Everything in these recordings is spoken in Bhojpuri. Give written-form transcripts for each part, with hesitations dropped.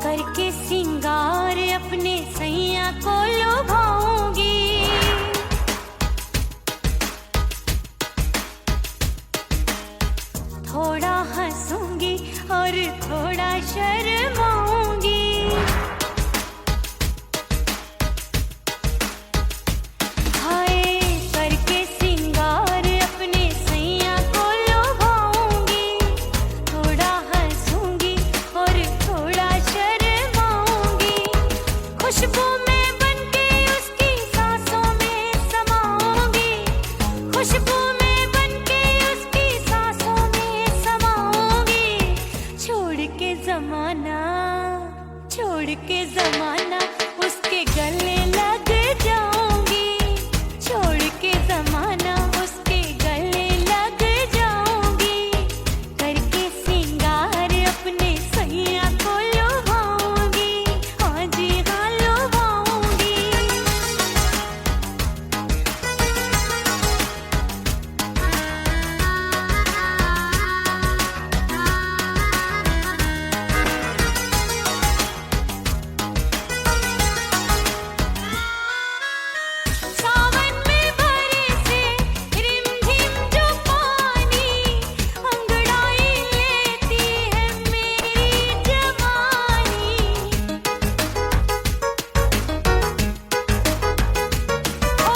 करके सिंगार अपने सैया को लुभाऊंगी, थोड़ा हंसूंगी और थोड़ा शर्माऊंगी। हाय करके सिंगार अपने सैया को लुभाऊंगी, थोड़ा हंसूंगी और थोड़ा शर्माऊंगी। खुशबू में बनके उसकी सांसों में समाऊंगी, खुशबू में बनके उसकी सांसों में समाऊंगी। छोड़ के जमाना उसके गले लग जाऊंगी, छोड़ के जमाना उसके गले लग जाऊंगी। करके सिंगार अपने सैया को लुभाऊंगी, हाँ जी हाँ लुभाऊंगी। सावन में बरसे रिमझिम जो पानी, अंगड़ाई लेती है मेरी जवानी। ओ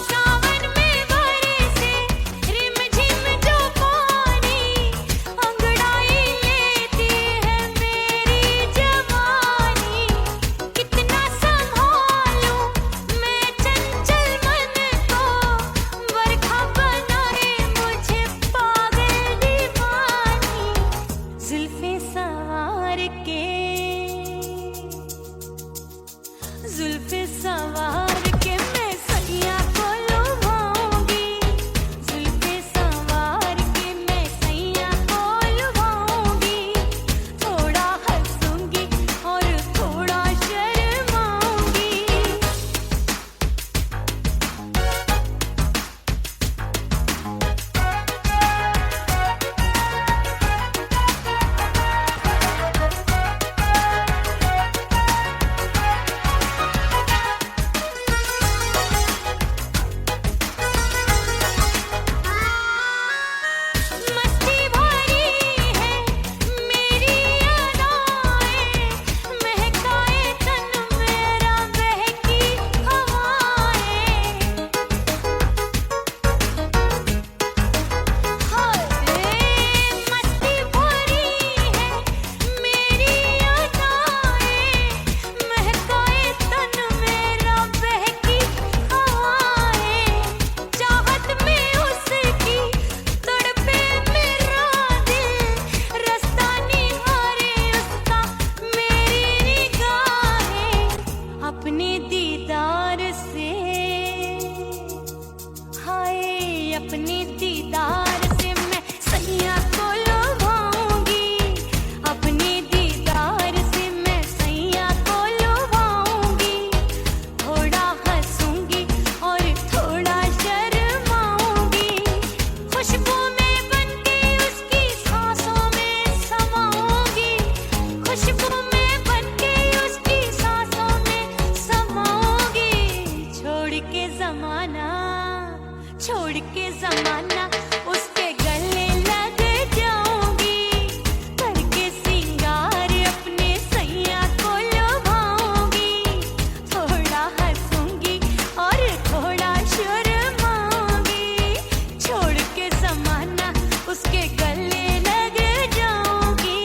सावन में बरसे रिमझिम जो पानी, अंगड़ाई लेती है मेरी जवानी। कितना संभालूं मैं चंचल मन को, बरखा बनाए मुझे पागल दीवानी। जुल्फे सवार के मैं सैया को लुभाऊंगी, जुल्फे सवार के मैं सैया को लुभाऊंगी। थोड़ा हंसूंगी और थोड़ा शर्माऊंगी। मस्ती भरी है मेरी अदाएं, महकाए तन मेरा बहकी हवाएं। हाय मस्ती भरी है मेरी अदाएं, महकाए तन मेरा बहकी हवाएं। चाहत में उसकी तड़पे मेरा दिल, रास्ता निहारे उसका मेरी निगाहें। अपने दीदार से हाय अपने दीदार से मैं सैया को लुभाऊंगी, अपने दीदार से मैं सैया को लुभाऊंगी। थोड़ा हंसूंगी और थोड़ा शर्माऊंगी। खुशबू में बनके उसकी सांसों में समाऊंगी, खुशबू में बनके उसकी सांसों में समाऊंगी। छोड़ के जमाना उसके गले लग जाऊंगी। करके सिंगार अपने सैया को लुभाऊंगी, थोड़ा हंसूंगी और थोड़ा शर्माऊंगी। छोड़ के जमाना उसके गले लग जाऊंगी।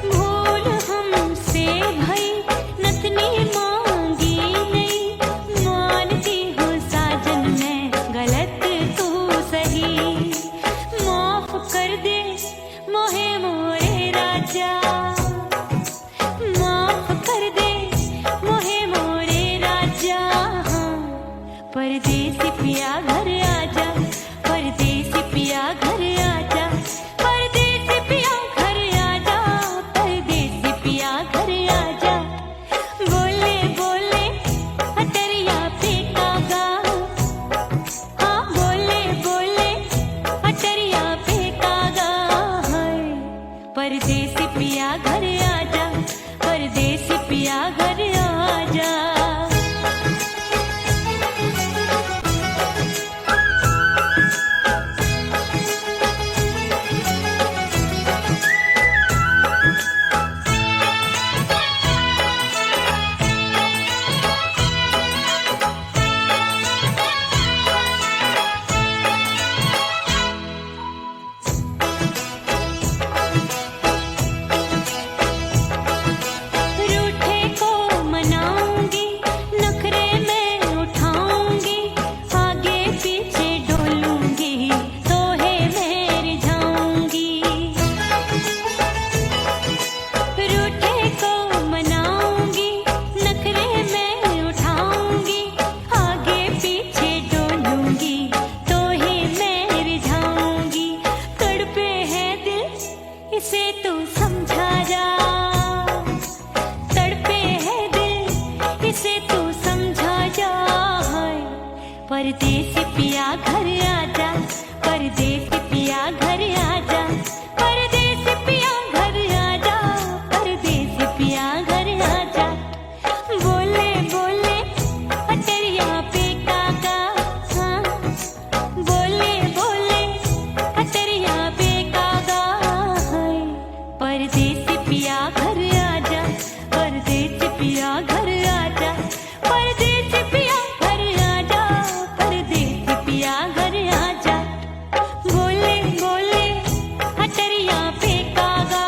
भूल हमसे भई नथनी मांगी नहीं, मानती हूँ साजन मैं गलत तू सही। माफ कर दे मोहे मोरे राजा, माफ कर दे मोहे मोरे राजा। हाँ, परदेसी पिया घर आजा, परदेसी पिया घर आजा, परदेसी पिया घर आजा, परदेसी पिया घर आजा। बोले बोले अटरिया पे कागा, हाँ बोले बोले अटरिया पे कागा। हाय, परदेसी पिया घर आजा, परदेसी पिया घर आजा। रूठे को मनाऊंगी, नखरे में उठाऊंगी, आगे पीछे डोलूंगी, तोहे में रिझाऊंगी। रूठे को मनाऊंगी, नखरे में उठाऊंगी, आगे पीछे डोलूंगी, तोहे में रिझाऊंगी। तड़पे है दिल इसे तू समझा जा, तड़पे है दिल इसे तू समझा जा। हाय, परदेसी पिया घर आजा, परदेसी पिया घर आजा, परदेसी पिया घर आजा, परदेसी पिया घर आजा। बोले बोले अटरिया पे कागा, हाँ बोले बोले अटरिया पे कागा। हाय, परदेसी पिया घर आजा, परदेसी पिया घर आजा, परदेसी पिया घर आजा, परदेसी पिया घर आजा। बोले बोले अटरिया पे कागा,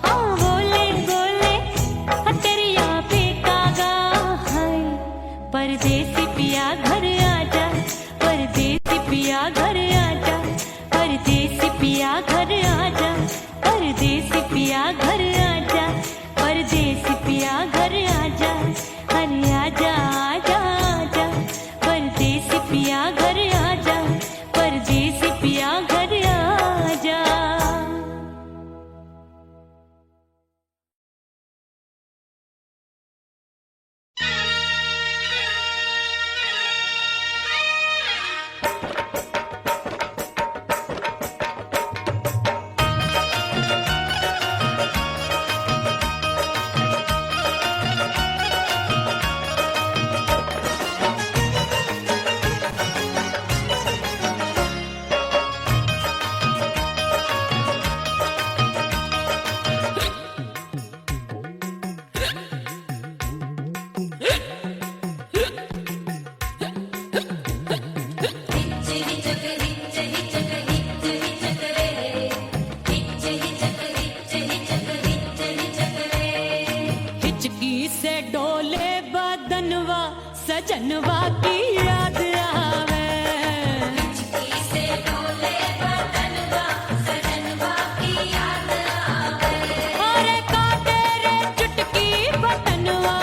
हाँ बोले बोले अटरिया पे कागा। हाय, परदेसी पिया घर आजा, परदेसी पिया घर आजा, परदेसी पिया घर आजा, परदेसी पिया घर आजा, परदेसी पिया घर आजा। अरे आजा आजा आजा, परदेसी पिया घर आजा, परदेसी पिया घर आजा। हिचकी से डोले बदनवा, सजनवा की याद आवे। हिचकी से डोले बदनवा, सजनवा की याद आवे। अरे का तेरे चुटकी बटनवा,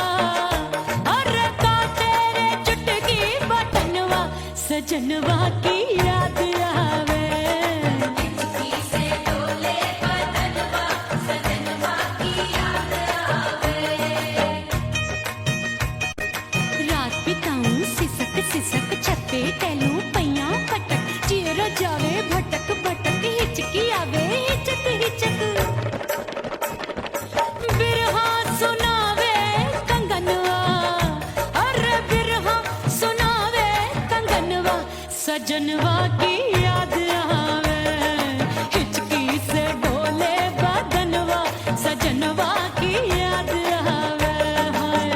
अरे का तेरे चुटकी बटनवा, सजनवा की याद आवे। हिचकी से डोले बदनवा, सजनवा की याद आवे। रात बिताऊं सिसक सिसक, छत्ते टहलूं पैया पटक, चेहरा जावे भटक भटक, हिचकी आवे हिचक हिचक। बिरहा सुनावे कंगनवा, अरे बिरहा सुनावे कंगनवा, सजनवा की याद आवे। हिचकी से डोले बदनवा, सजनवा की याद आवे। हाय,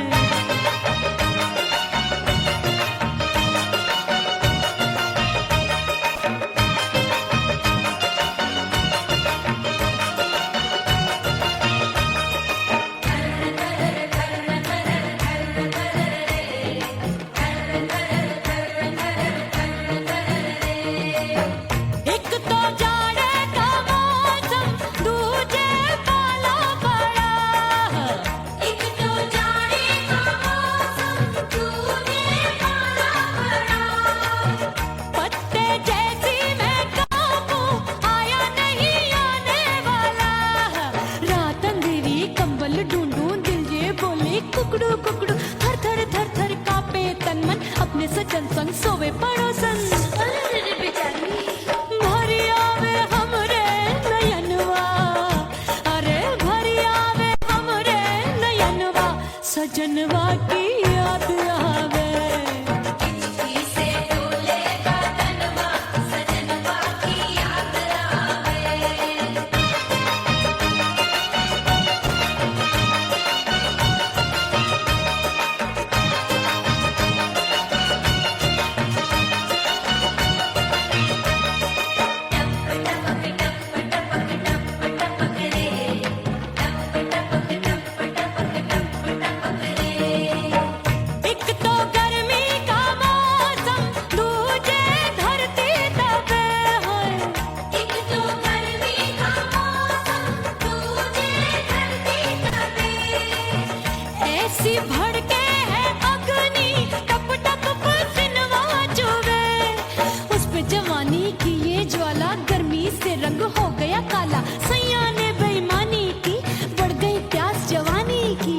में रंग हो गया काला, सैया ने बेईमानी की, बढ़ गई प्यास जवानी की।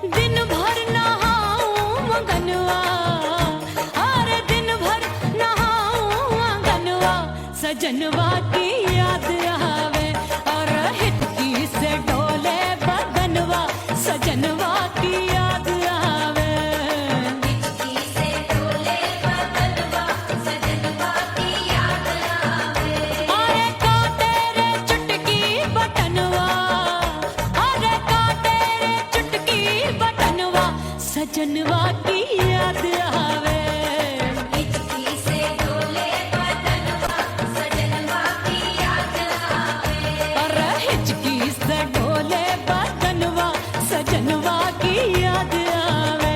दिन भर नहाऊं मगनवा, अरे दिन भर नहाऊं मगनवा, सजनवा की याद आवे और हिचकी से डोले बदनवा, सजनवा की याद आवे। हिचकी से डोले बदनवा, सजनवा की याद आवे। अरे का तेरे चुटकी बटनवा, अरे का तेरे चुटकी बटनवा, सजनवा की याद आवे। हिचकी से डोले बदनवा, सजनवा की याद आवे। अरे हिचकी से डोले बदनवा, सजनवा की याद आवे।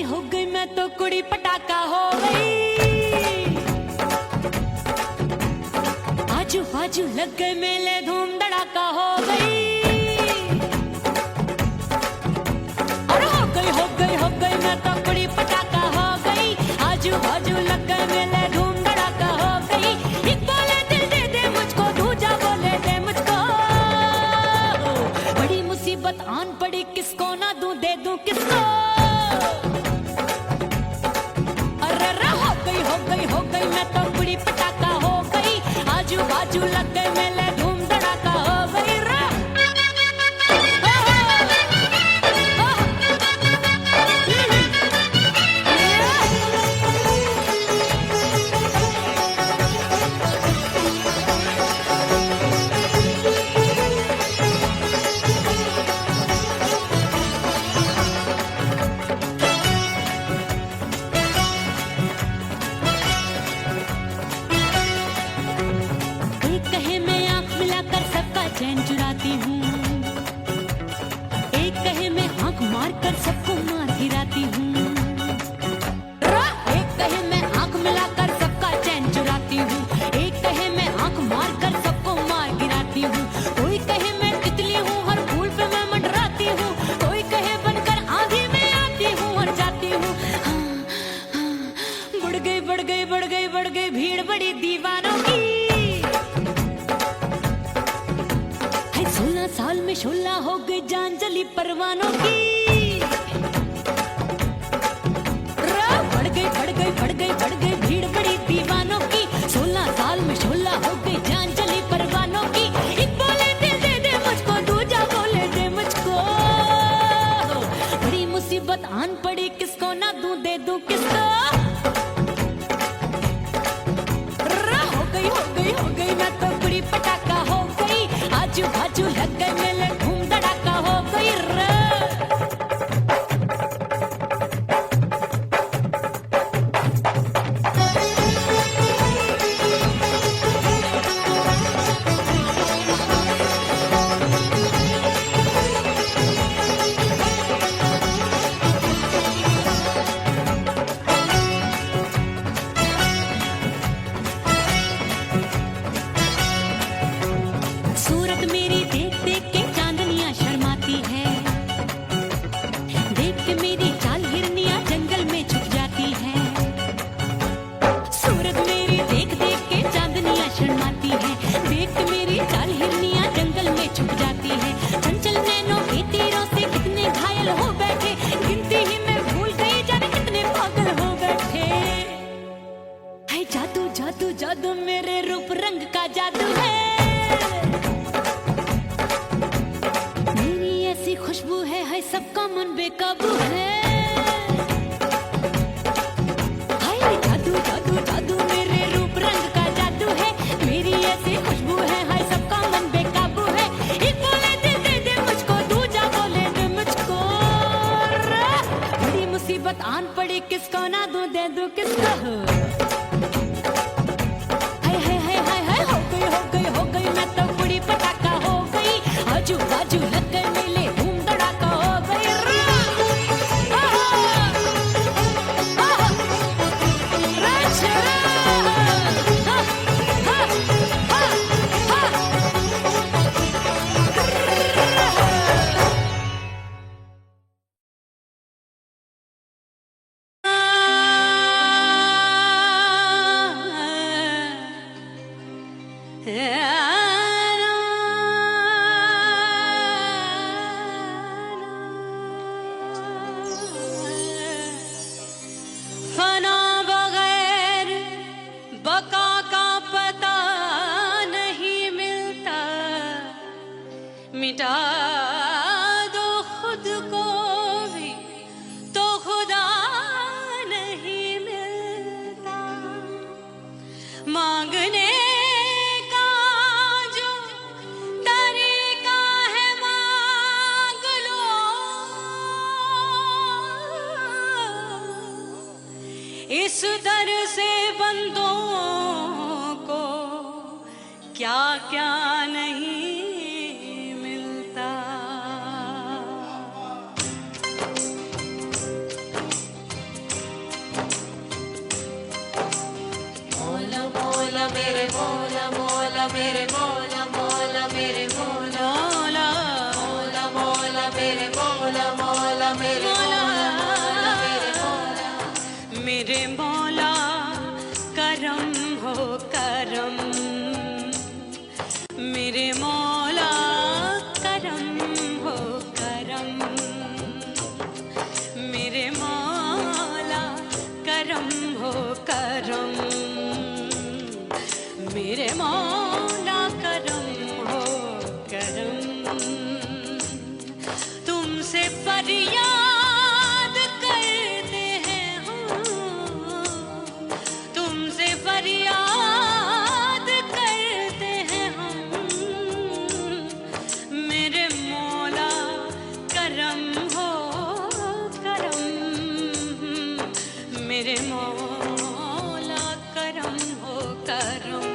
हो गई मैं तो कुड़ी पटाखा हो गई। आजू बाजू लग गए मेले, धूम धड़ाका हो गई। अरे हो गई मैं तो कुड़ी पटाखा हो गई। आजू बाजू लग गए मेले, धूम धड़ाका हो गई। एक बोले दिल दे दे मुझको, दूजा बोले दे मुझको। बड़ी मुसीबत आन पड़ी, किसको ना दूं दे दूं किसको। हो गई मैं तो कुड़ी पटाखा हो गई। आजू बाजू लग गए मेले, धूम धड़ाका हो गई रे। एक कहे मैं आंख मिलाकर सबका चैन चुराती हूँ, एक कहे मैं आंख मारकर सबको मार गिराती हूँ। एक कहे मैं आंख मिलाकर सबका चैन चुराती हूँ, एक कहे मैं आंख मारकर सबको मार गिराती हूँ। कोई कहे मैं तितली हूँ, हर फूल पे मैं मंडराती हूँ। कोई कहे बनकर आंधी में आती हूँ और जाती हूँ। बढ़ गई भीड़ बड़ी दीवानों की। 16 साल में शोला हो गई, जान जली परवानों की। बढ़ गई भीड़ बड़ी दीवानों की। 16 साल में शोला हो गई, जान जली परवानों की। एक बोले दिल दे दे मुझको, दूजा बोले दे मुझको। बड़ी मुसीबत आन पड़ी, किसको ना दूं दे दूं किसको। हो गई मैं तो कुड़ी पटाखा हो गई। आजू बाजू लग गए मेले, धूम धड़ाका हो गई रे। जादू जादू मेरे रूप रंग का जादू है, मेरी ऐसी खुशबू है सबका मन बेकाबू है। हाय जादू जादू जादू मेरे रूप रंग का जादू है, मेरी ऐसी खुशबू है सबका मन बेकाबू है। एक बोले दे मुझको, दूजा बोले दे मुझको, बड़ी मुसीबत आन पड़ी किसको ना दूं दे दूं किसको। हो गई मैं तो बड़ी पटाखा हो गई, आजू बाजू लग गए मेले धूम धड़ाका हो गई। फना बगैर बका का पता नहीं मिलता, मिटा दो खुद को भी तो खुदा नहीं मिलता। मांगने का जो तरीका है मांग लो, इस दर से बंदों को क्या क्या नहीं मिलता। मौला मौला मेरे मौला मौला मेरे मौला मौला मेरे मौला मौला मौला मेरे मौला मौला मेरे मौला मेरे मौला मेरे मौला करम हो करम, मेरे मौला करम हो करम, मेरे मौला करम हो करम, मेरे मौला करम हो करम। तुमसे फरियाद करते हैं हम, तुमसे फरियाद करते हैं हम, मेरे मौला करम हो करम, मेरे मौला करम हो करम।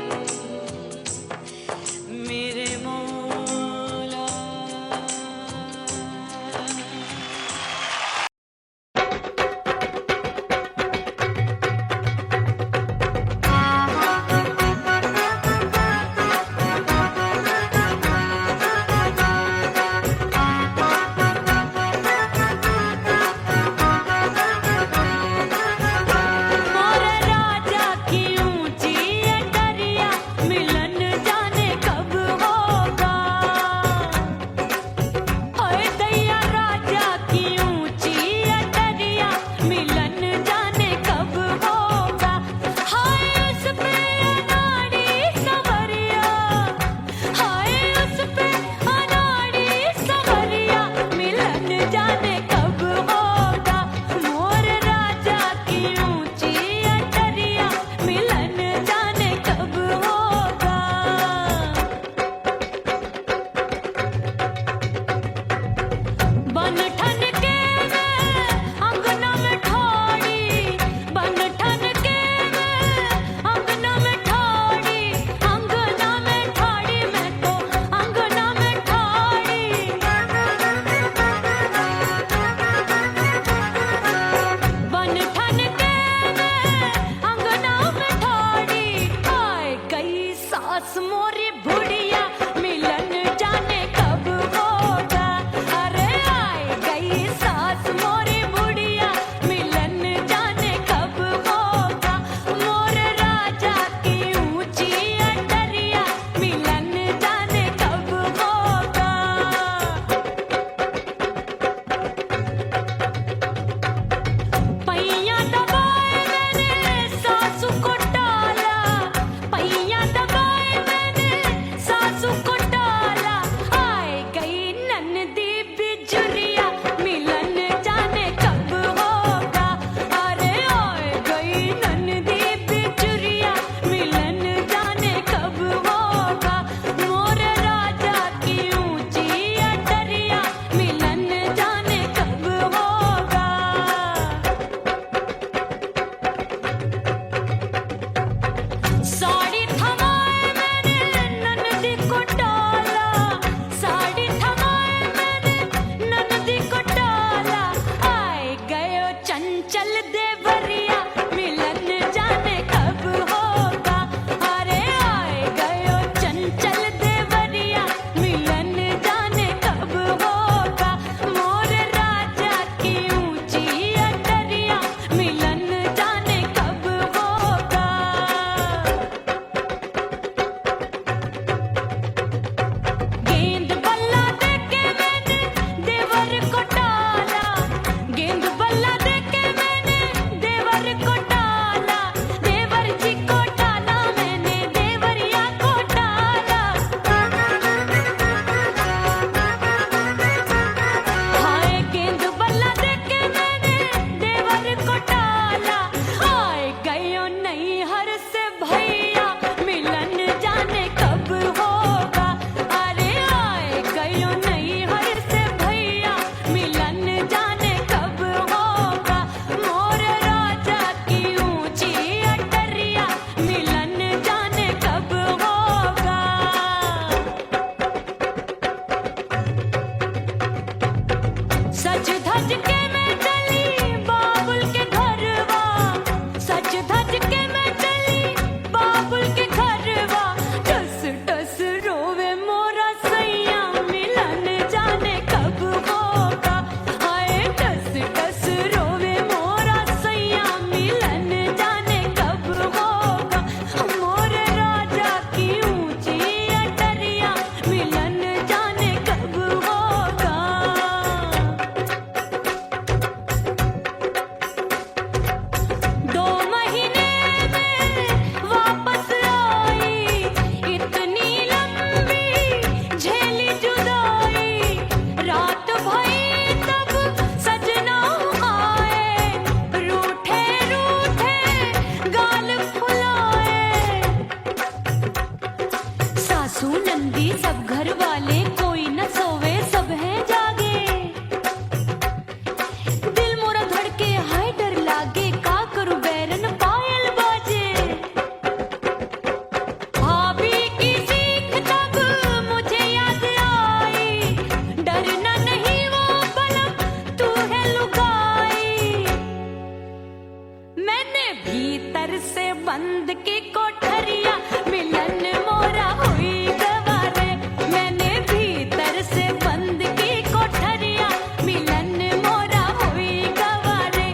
भीतर से बंद की कोठरिया मिलन मोरा हुई गवारे मैंने भीतर से बंद की कोठरिया मिलन मोरा हुई गवारे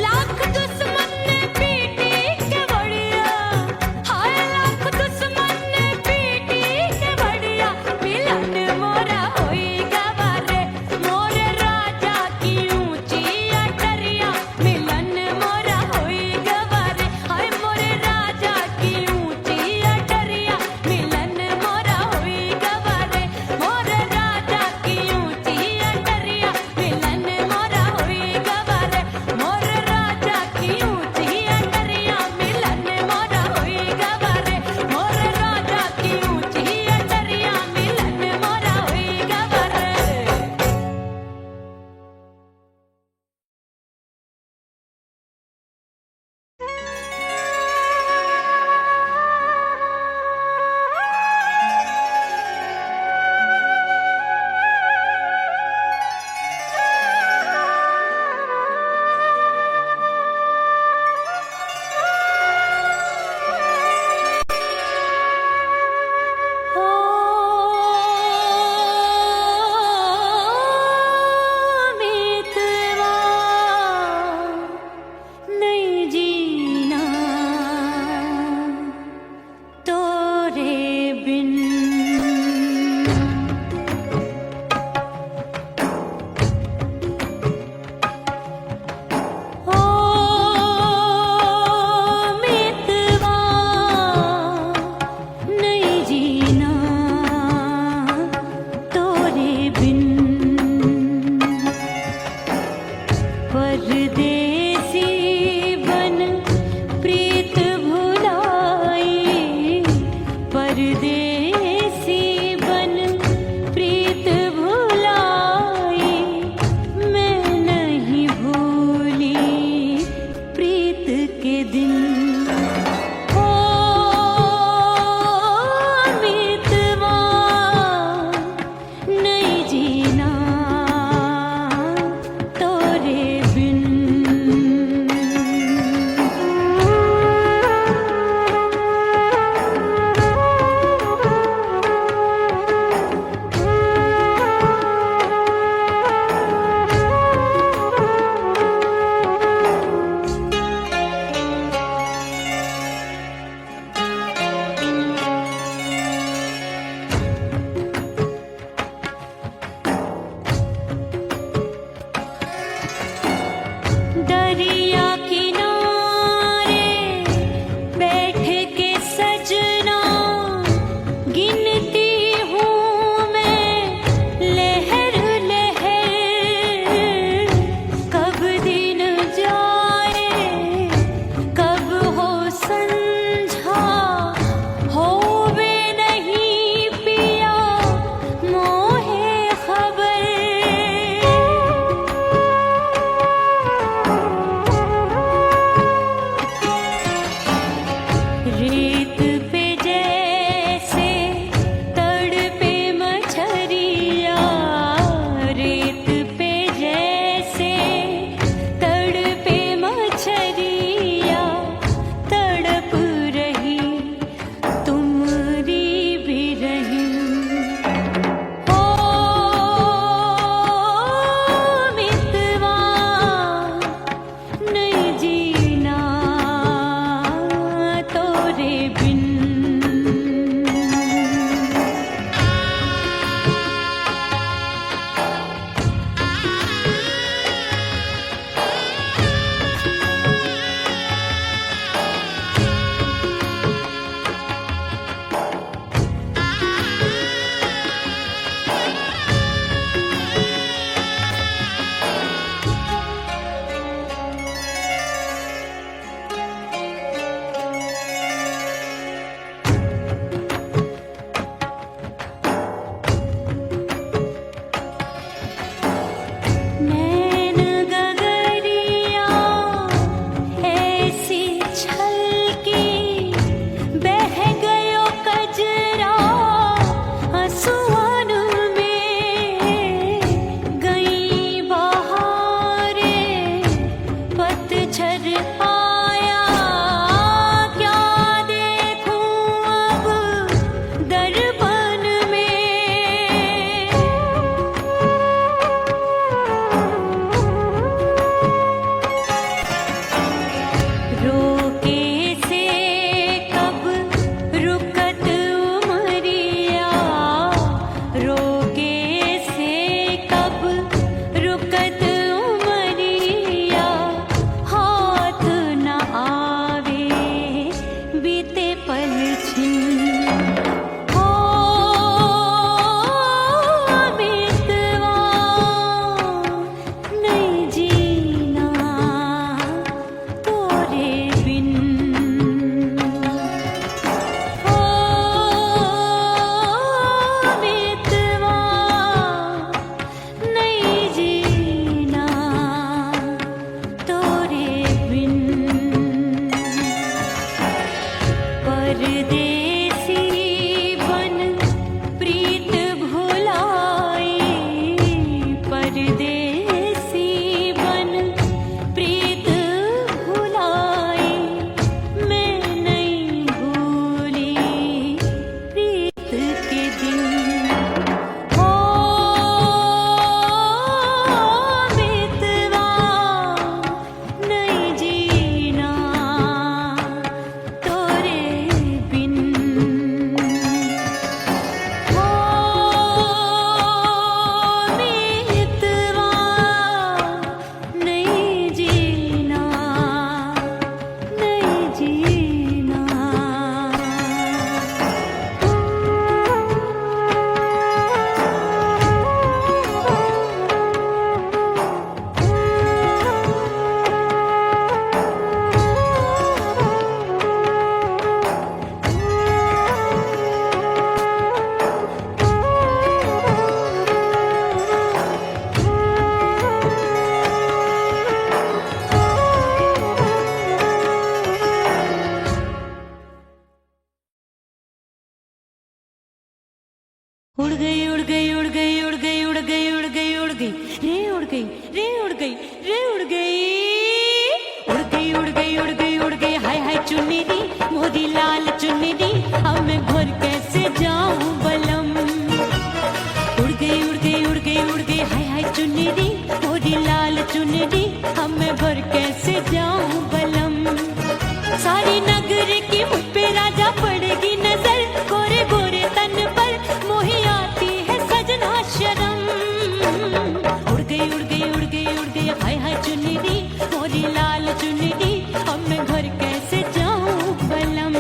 लाख दुश्मन ने पीटी के बढ़िया हाय लाख दुश्मन ने पीटी के बढ़िया मिलन मोरा हुई गवारे मोरे राजा की ऊंची अटरिया मिलन मोरा हुई गवारे हाय मोरे राजा की ऊंची अटरिया मिलन मोरा हुई गवारे मोरे राजा की ऊंची अटरिया मिलन मोरा हुई गवारे मोरे राजा की ऊंची अटरिया मिलन मोरा हुई गवारे मोरे राजा की ऊंची अटरिया मिलन मोरा हुई गवारे मितवा नहीं जीना तोरे बिन ओ मितवा नहीं जीना तोरे बिन परदेसी बन प्रीत भुलाई परदेसी बन प्रीत भुलाई मैं नहीं भूली प्रीत के दिन ओ मितवा नहीं जीना तोरे बिन दरिया किनारे बैठ के सजना गिनती हूँ मैं लहर लहर कब दिन जाए कब हो संझा होवे नहीं पिया मोहे खबर रेत पे जैसे तड़पे मछरिया रेत पे जैसे तड़पे मछरिया तड़प रही तुमरी भी रही ओ मितवा नहीं जीना तोरे बिन उड़ गई उड़ गई उड़ गई उड़ गई उड़ गई उड़ गई उड़ गई रे उड़ गई रे उड़ गई रे उड़ गई उड़ गई उड़ गई उड़ गई उड़ गई हाय हाय चुन्नी दी मोदी लाल चुन्नी दी अब मैं घर कैसे जाऊं बलम उड़ गई उड़ गई उड़ गई उड़ गई हाय हाय चुन्नी दी मोदी लाल चुन्नी दी अब मैं घर कैसे जाऊं बलम सारी नगर की मुझ पे राजा पड़ेगी नजर गोरे गोरे तन पर मोही आती है सजना शर्म उड़ गई उड़ गई उड़ गई उड़ गई हाय हाय चुन्नी दी मोरी लाल चुन्नी दी अब मैं घर कैसे जाऊं बलम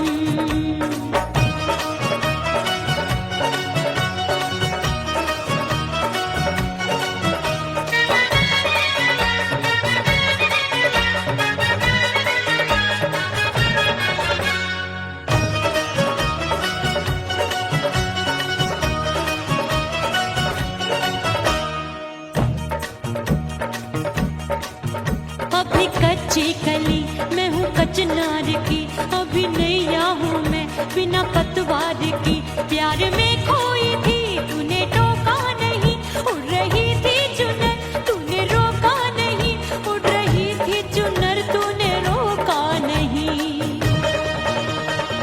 अभी कच्ची कली मैं हूँ कचनार की अभी नैया हूँ मैं बिना पतवार की प्यार में खोई थी तूने टोका नहीं उड़ रही थी चुनर तूने रोका नहीं उड़ रही थी चुनर तूने रोका नहीं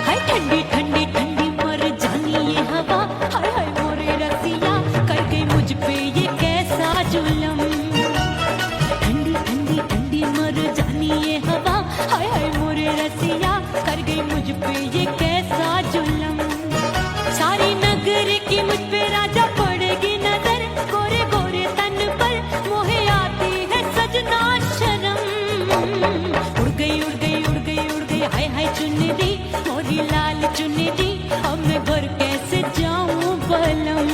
हाय ठंडी ठंडी ठंडी मर जानी ये हवा हाय हाय मोरे रसिया कर गई मुझ पे ये कैसा जुलम ठंडी ठंडी ठंडी मर जानी ये हवा हाय हाय मोरे रसिया कर गई मुझ पे ये कैसा जुलम सारी नगर की मुझ पे राजा पड़ेगी नजर गोरे गोरे तन पर मोहे आती है सजना शर्म उड़ गई उड़ गई उड़ गई उड़ गई हाय हाय चुन्नी दी मोरी लाल चुन्नी दी अब मैं घर कैसे जाऊं बलम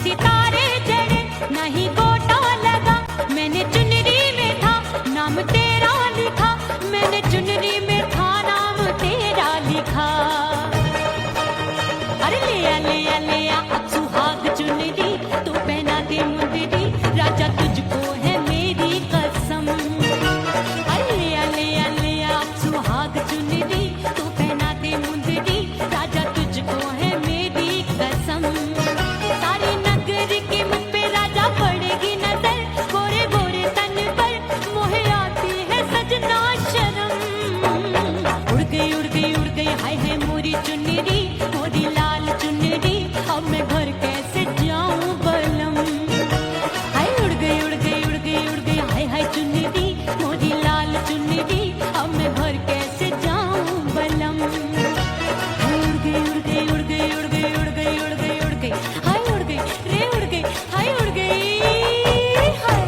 सितारे चढ़े नहीं गोटा लगा मैंने चुनरी में था नाम तेरा लिखा मैंने चुनरी में था नाम तेरा लिखा अरे ले आ अब सुहाग चुनरी तू पहना दे मुंदरी राजा तुझको है मेरी कसम अरे ले आ अब सुहाग चुनरी तू पहना दे मुंदरी राजा तुझको है मेरी कसम सारी नगर की मुझ पे राजा पड़ेगी नजर गोरे गोरे तन पर मोहे आती है सजना शर्म उड़ गई उड़ गई उड़ गई हाय हाय मोरी चुन्नरी मोरी लाल चुन्नरी अब मैं घर कैसे जाऊं बलम हाय उड़ गई उड़ गई उड़ गई उड़ गई हाय हाय चुन्नरी मोरी लाल चुन्नरी अब मैं घर कैसे जाऊं बलम हाय उड़ गई उड़ गई उड़ गई उड़ गई उड़ गई उड़ गई उड़ गई हाय उड़ गई रे उड़ गई हाय उड़ गई हाय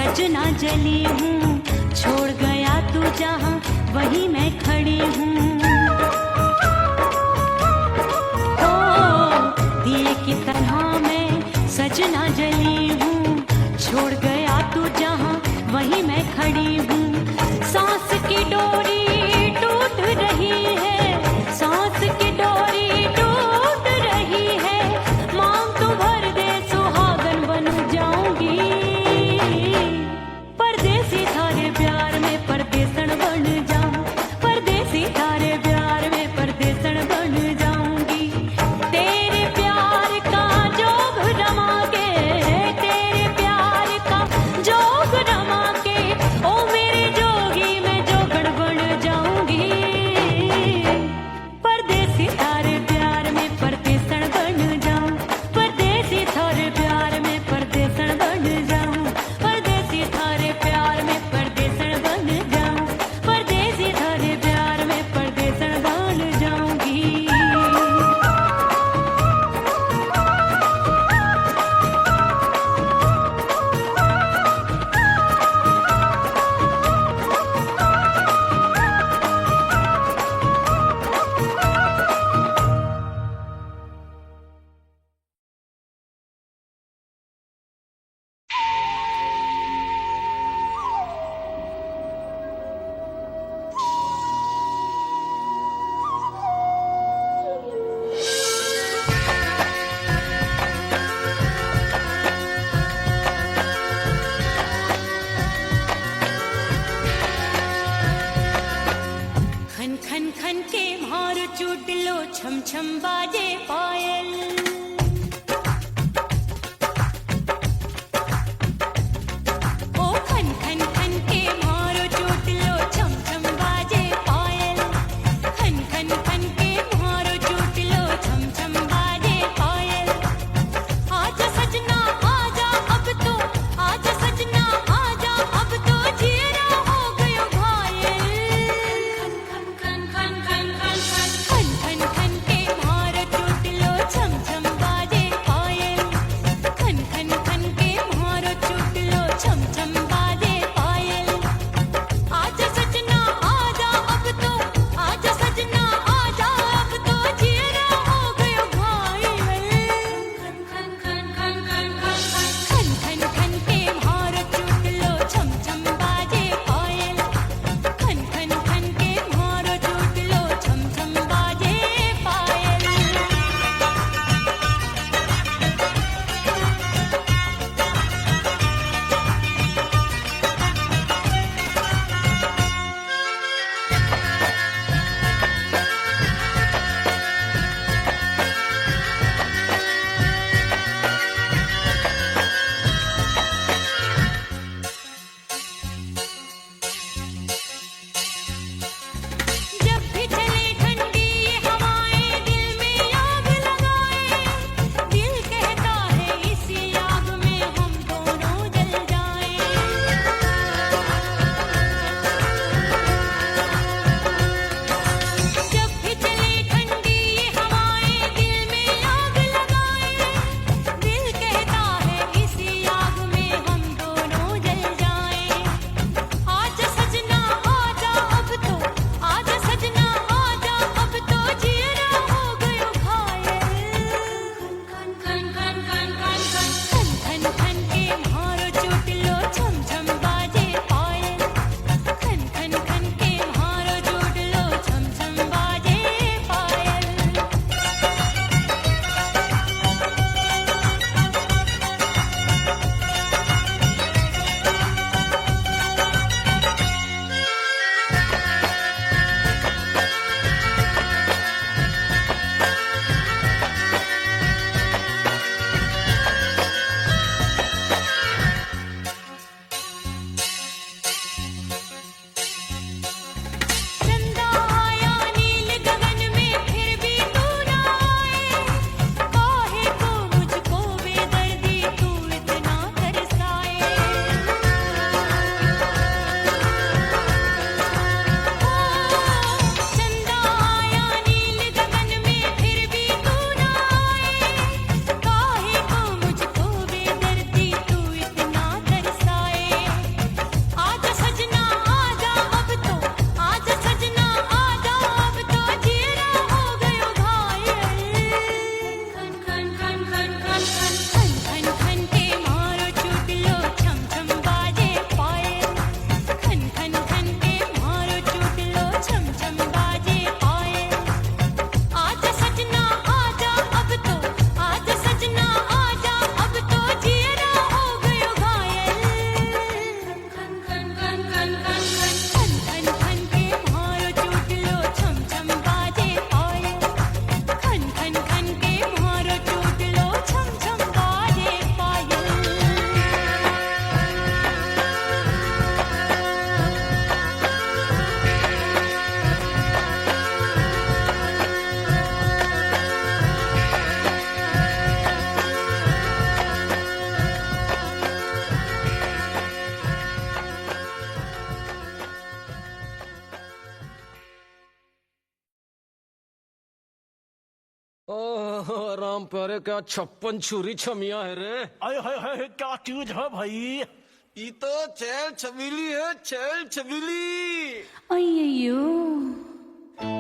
सजना जली हूँ, छोड़ गया तू जहाँ वहीं मैं खड़ी हूँ। ओ दिए की तरह मैं सजना जली हूँ, छोड़ गया तू जहाँ वहीं मैं खड़ी हूँ। सांस की डोरी टूट रही है, सांस की डोरी टूट रही है, मांग तू भर दे सुहागन बन जाऊंगी। परदेसी थारे प्यार में परदेसन बन जाऊं, परदेसी थारे प्यार में परदेसन बन जाऊंगी। तेरे प्यार का जोग रमा के, तेरे प्यार का जोग रमा के, ओ मेरे जोगी मैं जोगड़ बन ओह राम प्यारे, क्या 56 छुरी छमिया है रे। आय हाय हाय, क्या चीज है भाई? ये तो चैल छबीली है, चैल छबीली। अय्यो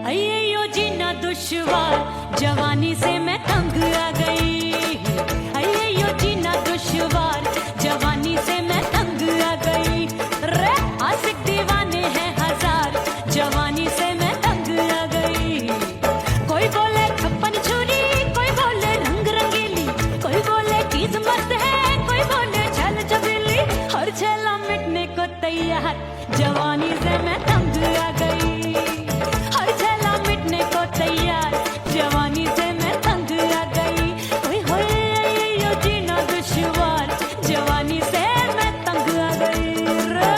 अय्यो जीना दुश्वार, जवानी से मैं तंग आ गई। अय्यो जीना दुश्वार, जवानी से मैं तंग आ गई। रे आशिक दीवाने हैं हजार, जवानी से मैं तंग आ गई। कोई बोले 56 छुरी, कोई बोले रंग रंगीली, कोई बोले चीज मस्त है, कोई बोले छल छबीली। हर छला मिटने को तैयार, जवानी से मैं तंग आ गई। हर छला मिटने को तैयार, जवानी से मैं तंग आ गई। ओए होए यो जीना दुश्वार, जवानी से मैं तंग आ गई रे।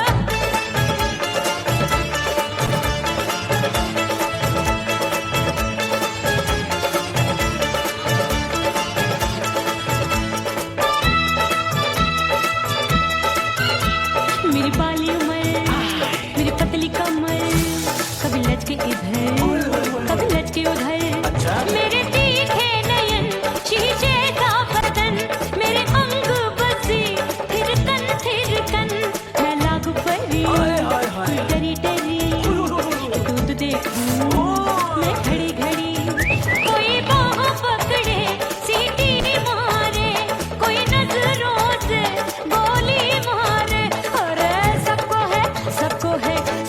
मेरी बाली उम्र, मेरी पतली कमर, कभी लचके इधर, कभी लचके उधर। मेरे तीखे नयन, शीशे का बदन, मेरे अंग बसी थिरकन। मैं लागू परी, तू डरी डरी, दूध देखूं मैं घड़ी घड़ी। कोई बाहों पकड़े, सीटी मारे, कोई नजरों से गोली मारे। अरे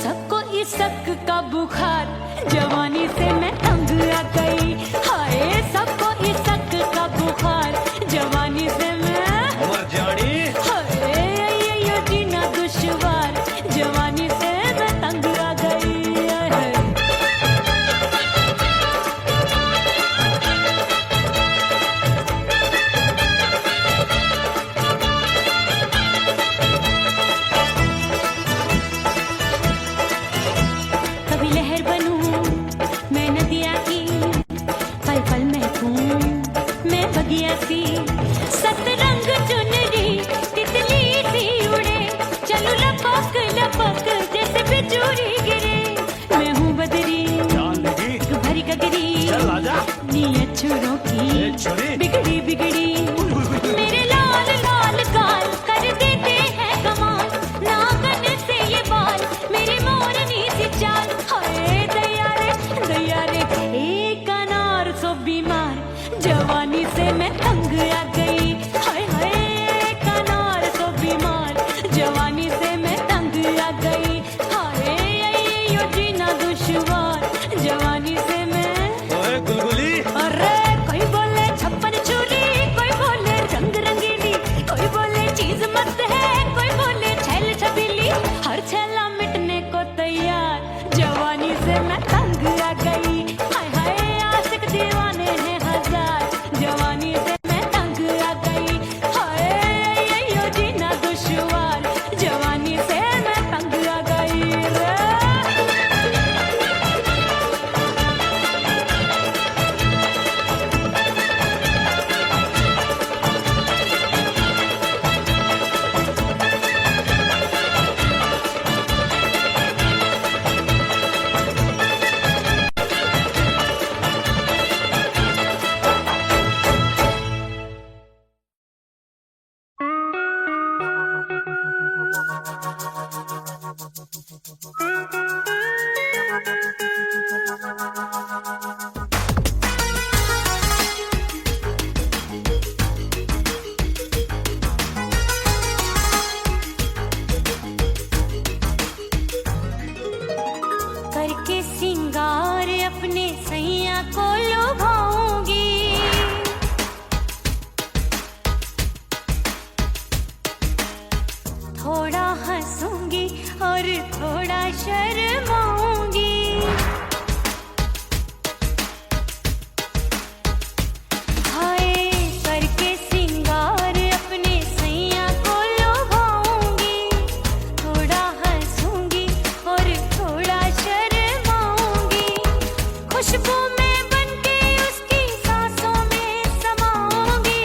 सबको इसक का बुखार, जवानी से मैं तंग आ गई। हाय सबको इसक का बुखार, जवानी से मैं मर जानी। हाय यो जीना दुश्वार, जवानी से मैं तंग आ गई। हाय। कभी लहर बनूं मैं नदिया की, पल पल महकूं मैं बगिया सी। सतरंग चुनरी तितली सी उड़े, चलूं लपक लपक जैसे बिजुरी गिरे। मैं हूँ बदरी, जान लगी, एक भरी गगरी, चल आजा। नीयत छुरों ए की छोरी। बिगड़ी बिगड़ी। मेरे लाल लाल गाल कर देते हैं कमाल, नागन से ये बाल, मेरी मोरनी सी चाल। हाय दया रे एक अनार सो बीमार, जवानी से मैं तंग आ गई। हाय हाय एक अनार सो बीमार, जवानी से मैं तंग आ गई। हाय यो जीना दुश्वार, जवानी से मैं। ओए गुलगुली, अरे कोई बोले 56 छुरी, कोई बोले रंग रंगीली, कोई बोले चीज मस्त है, कोई बोले छैल छबीली। हर छला मिटने को तैयार, जवानी से मैं तंग आ गई। हाय हाय आशिक दीवाने हैं हजार, जवानी से मैं तंग आ गई। हाय यो जीना दुश्वार, जवानी से मैं तंग आ गई रे। करके सिंगार अपने सैया को लुभाऊंगी, थोड़ा हंसूंगी और थोड़ा शर्माऊंगी। हाय करके सिंगार अपने सैया को लुभाऊंगी, थोड़ा हंसूंगी और थोड़ा शर्माऊंगी। खुशबू में बनके उसकी सांसों में समाऊंगी,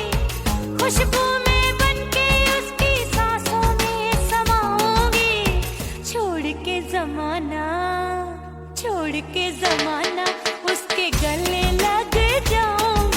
खुशबू में बनके उसकी सांसों में समाऊंगी। छोड़ के जमाना उसके गले लग जाऊंगी।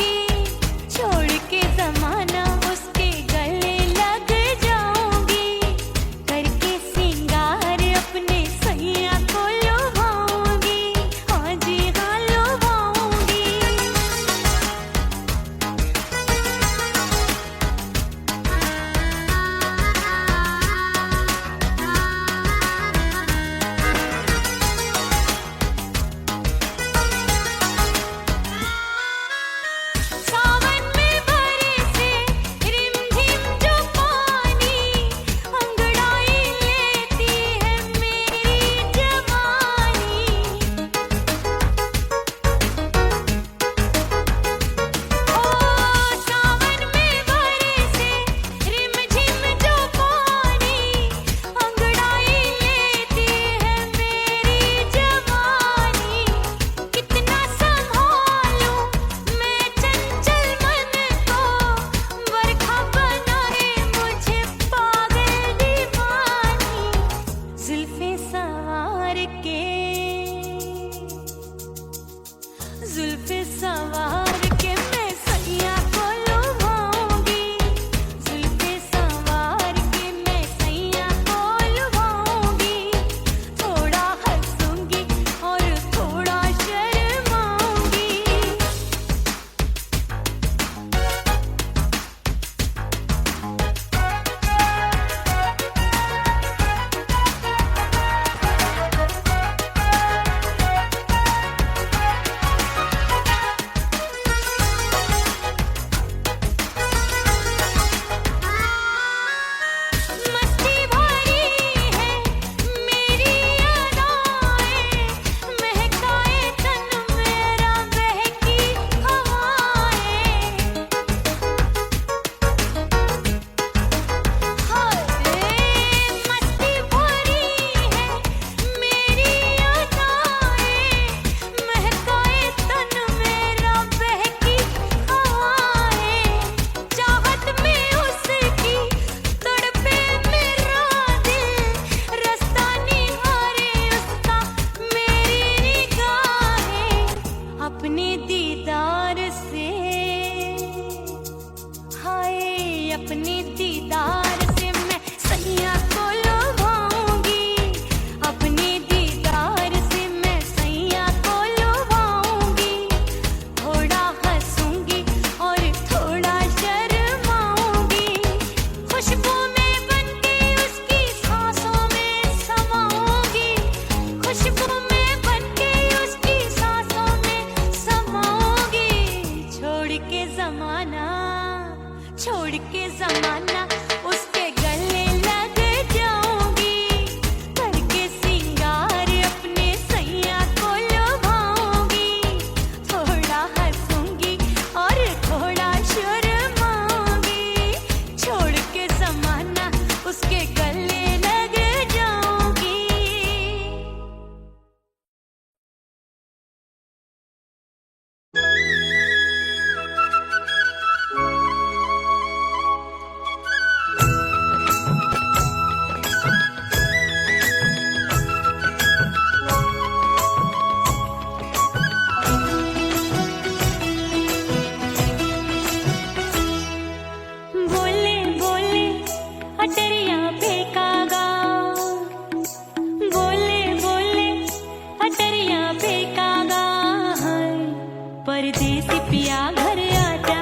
परदेसी पिया घर आजा,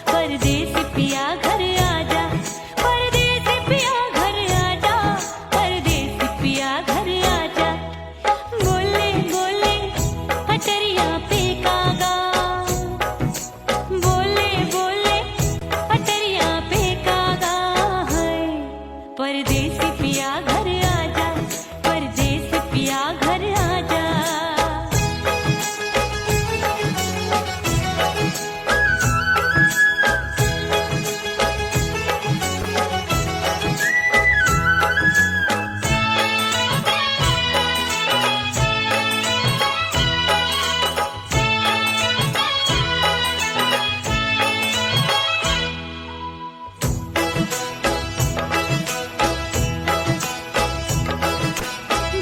परदेसी पिया घर आजा, परदेसी पिया घर आजा, परदेसी पिया घर आजा। बोले बोले अटरिया पे कागा, बोले बोले अटरिया पे कागा है। परदेसी पिया घर आजा, परदेसी पिया घर आजा।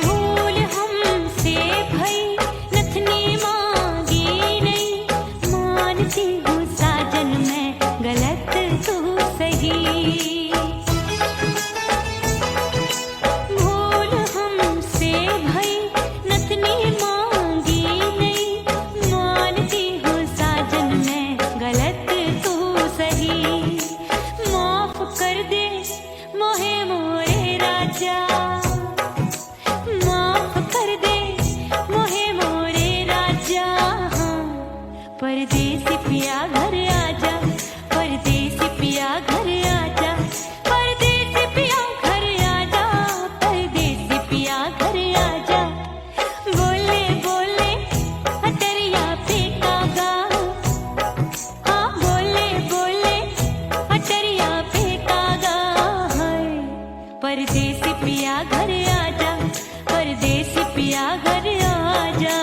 भूल हमसे भई नथनी मांगी नहीं, मानती हूँ साजन मैं गलत तू सही। भूल हमसे भई नथनी मांगी नहीं, मानती हूँ साजन मैं गलत तू सही। माफ कर दे मोहे मोरे राजा, माफ कर दे मोहे मोरे राजा। परदेसी पिया घर आजा, परदेसी पिया घर आजा, परदेसी पिया घर आजा, परदेसी पिया घर आजा। बोले बोले अटरिया पे कागा, हाँ बोले बोले अटरिया पे कागा है। परदेसी पिया घर आजा, परदेसी पिया घर आजा।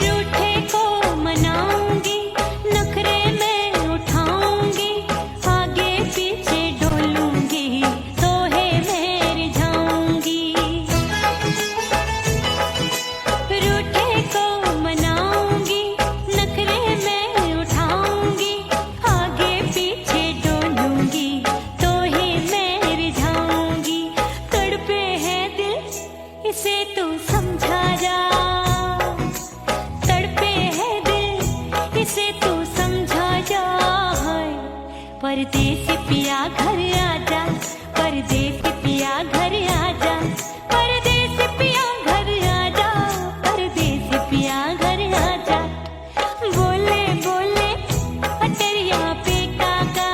रूठे को मनाऊंगी, नखरे में उठाऊंगी, आगे पीछे डोलूंगी, तोहे में रिझाऊंगी। रूठे को मनाऊंगी, नखरे में उठाऊंगी, आगे पीछे डोलूंगी, तोहे में रिझाऊंगी। तड़पे है दिल इसे तू समझा जा, तड़पे है दिल इसे तू समझा जा है। परदेसी पिया घर आजा, परदेसी पिया घर आजा, परदेसी पिया घर आजा, परदेसी पिया घर आजा। बोले बोले अटरिया पे कागा,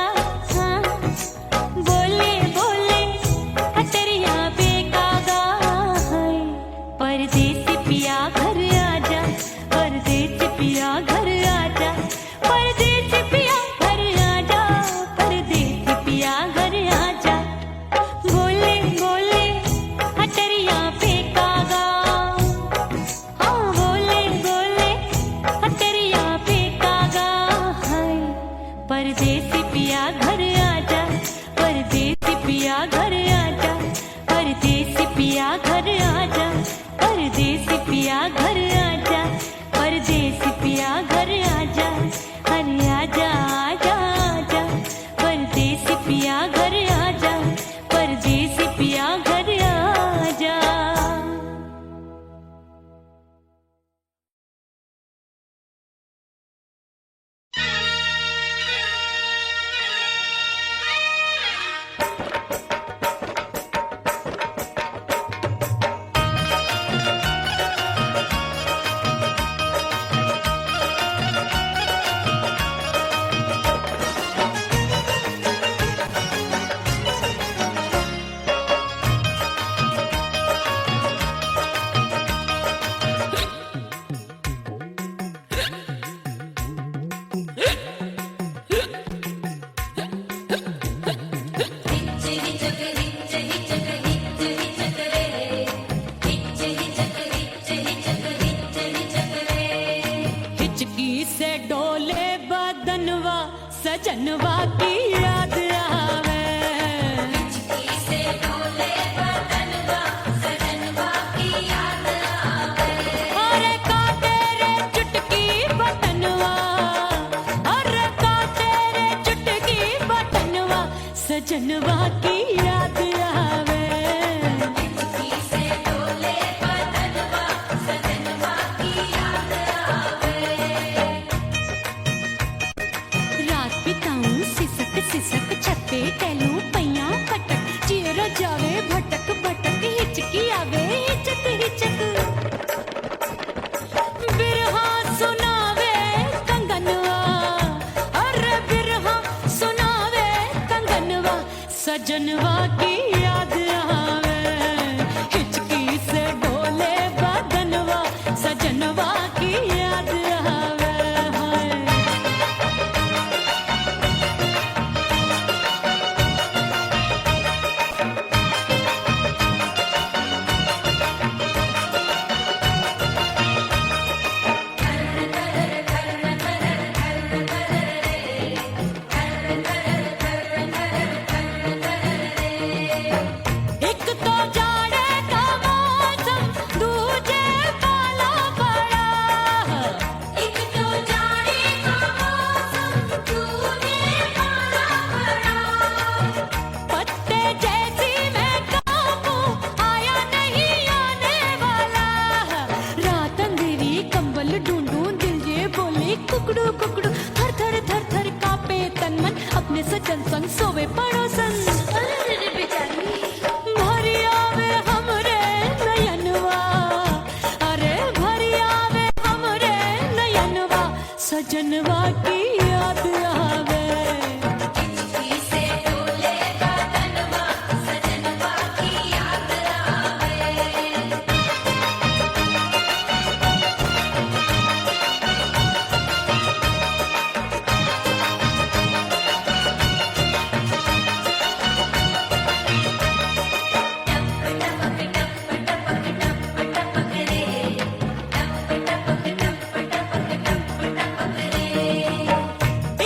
हाँ बोले बोले अटरिया पे कागा है। परदेसी पिया घर आजा, परदेसी पिया घर आजा, परदेसी पिया घर आजा, परदेसी सजनवा की याद आवे। हिचकी से डोले बदनवा सजनवा की याद आवे। अरे का तेरे चुटकी बटनवा, अरे का तेरे चुटकी बटनवा सजनवा की याद आवे। हिचकी से डोले बदनवा सजनवा की याद आवे। रात बिताऊं सिसक सिसक छत पे टहलूं पैया पटक चेहरा जावे भटक भटक हिचकी आवे हिचक हिचक। बिरहा सुनावे कंगनवा, अरे बिरहा सुनावे कंगनवा सजनवा की याद आवे। हिचकी से डोले बदनवा सजनवा की याद आवे। हाय एक तो जाड़े का मौसम दूजे पाला पड़ा। एक तो जाने का मौसम तूने पाला पड़ा। पत्ते जैसी मैं कांपू आया नहीं आने वाला। रात अंधेरी कंबल ढूंढूं दिल ये बोले कुकड़ू कुकड़ू थर थर थर थर कांपे तन मन अपने सजन संग सोवे पड़ोसन। अरे बेचारी भरी आवे हमरे नयनवा, अरे भरी आवे हमरे नयनवा सजनवा की याद आवे। हिचकी से डोले बदनवा सजनवा की याद आवे।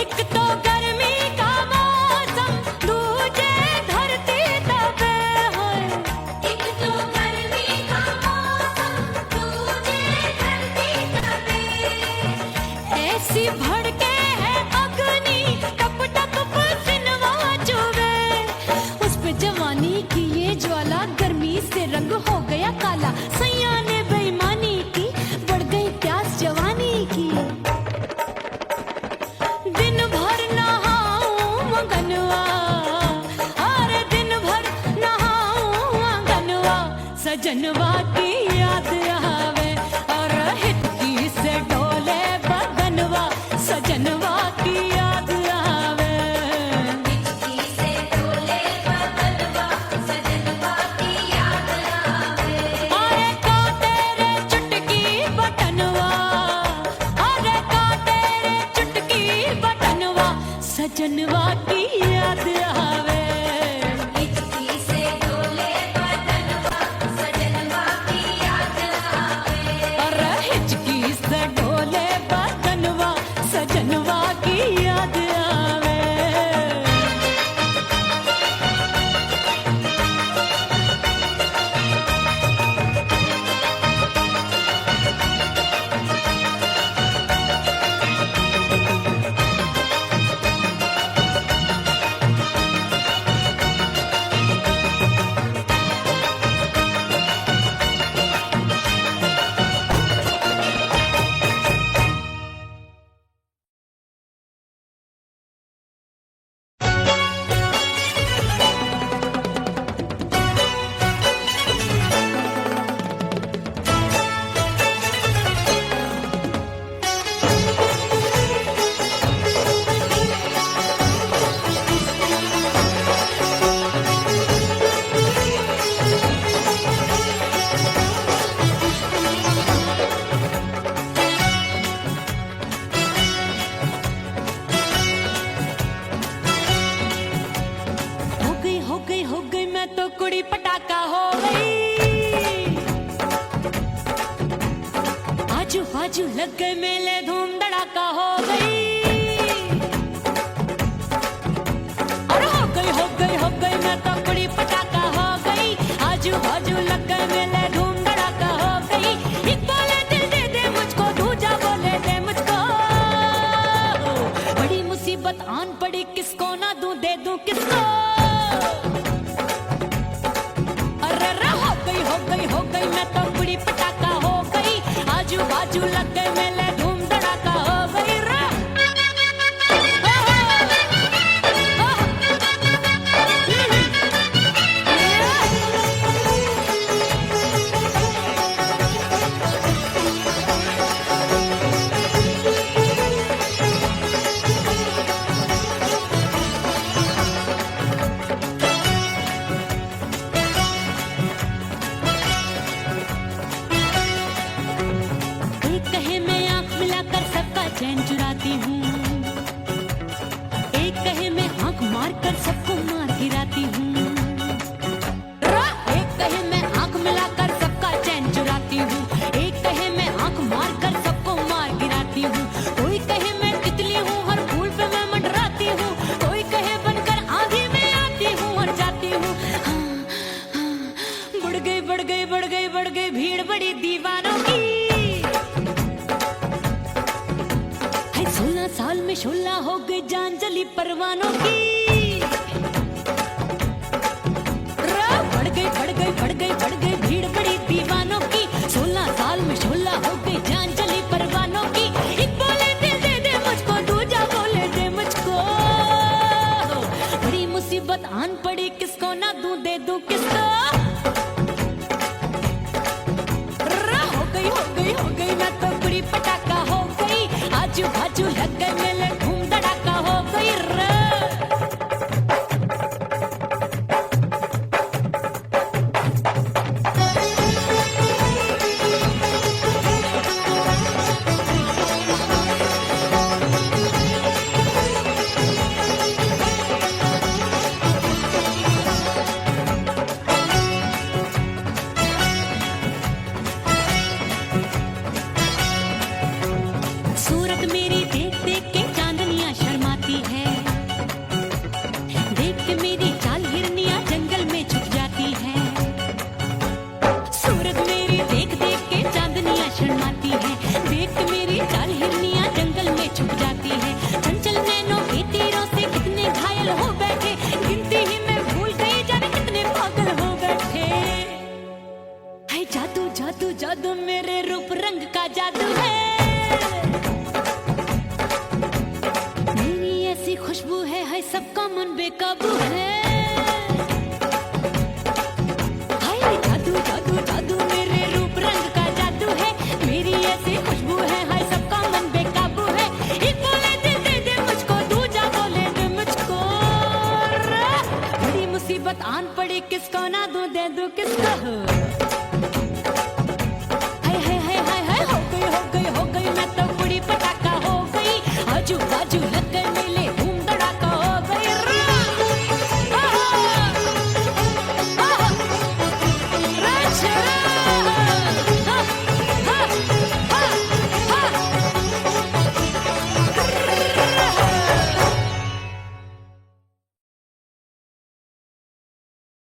एक तो गर्मी का मौसम दूजे धरती तपे होए। एक तो गर्मी का मौसम तुझे धरती तपे। ऐसी भड़के है अग्नि टप टप पसीनवा चुवे। उस पे जवानी की ये ज्वाला गर्मी से रंग हो गया काला। सैया ने बेईमानी की बढ़ गई प्यास जवानी की। दिन भर नहाऊं मंगनवा, अरे दिन भर नहाऊं आंगनवा सजनवा की याद आवे। और हिचकी से डोले बदनवा सजनवा की याद आवे। हिचकी से डोले बदनवा सजनवा की याद आवे। अरे का तेरे चुटकी बटनवा, अरे का तेरे चुटकी बटनवा सजनवा की याद आवे। हिचकी से डोले बदनवा सजनवा की याद आवे। अरे हिचकी से डोले बदनवा सजनवा की याद आवे। कुड़ी पटाखा हो गई। आजू बाजू लग गए मेले, धूम धड़ाका हो गई। लग गए मेले धूम धड़ाका हो गई। एक बोले दिल दे दे मुझको, दूजा बोले दे मुझको। बड़ी मुसीबत आन पड़ी, किसको ना दूं दे दूं किसको। अरे रे हो गई मैं तो बड़ी पटाखा हो गई। आजू बाजू लग गए मेले धूम धड़ाका हो गई रे। एक कहे मैं आंख मिलाकर सबका चैन चुराती हूँ, एक कहे मैं आंख मारकर सबको मार गिराती हूँ। एक कहे मैं आंख मिलाकर सबका चैन चुराती हूँ, एक कहे मैं आंख मारकर सबको मार गिराती हूँ। कोई कहे मैं तितली हूँ, हर फूल पे मैं मंडराती हूँ। कोई कहे बनकर आंधी में आती हूँ और जाती हूँ। बढ़ गई भीड़ बड़ी दीवानों की। 16 साल में शोला हो गई जान जली परवानों की। बढ़ गई भीड़ बड़ी दीवानों की। 16 साल में शोला हो गई जान जली परवानों की। एक बोले दिल दे दे मुझको, दूजा बोले दे मुझको। बड़ी मुसीबत आन पड़ी, किसको ना दूं दे दूं किसको। हो गई मैं तो बड़ी पटाखा हो गई। आजू बाजू लग गए मेले धूम धड़ाका हो गई रे। सूरत मेरी देख देख के चांदनियां शर्माती है। देख के मेरी चाल हिरनियां जंगल में छुप जाती है। सूरत मेरी देख देख के चांदनियां शर्माती है। देख के मेरी चाल हिरनियां जंगल में छुप जाती है। चंचल नैनों के तीरों से कितने घायल हो बैठे, गिनती ही मैं भूल गई जाने कितने पागल हो बैठे। है जादू जादू जादू मेरे रूप रंग का जादू है। खुशबू है सबका मन बेकाबू है। हाय जादू जादू जादू मेरे रूप रंग का जादू है। मेरी ऐसी खुशबू है, हाय सबका मन बेकाबू है। एक बोले दिल दे दे मुझको, दूजा बोले दे मुझको। बड़ी मुसीबत आन पड़ी, किसको ना दूं दे दूं किसको।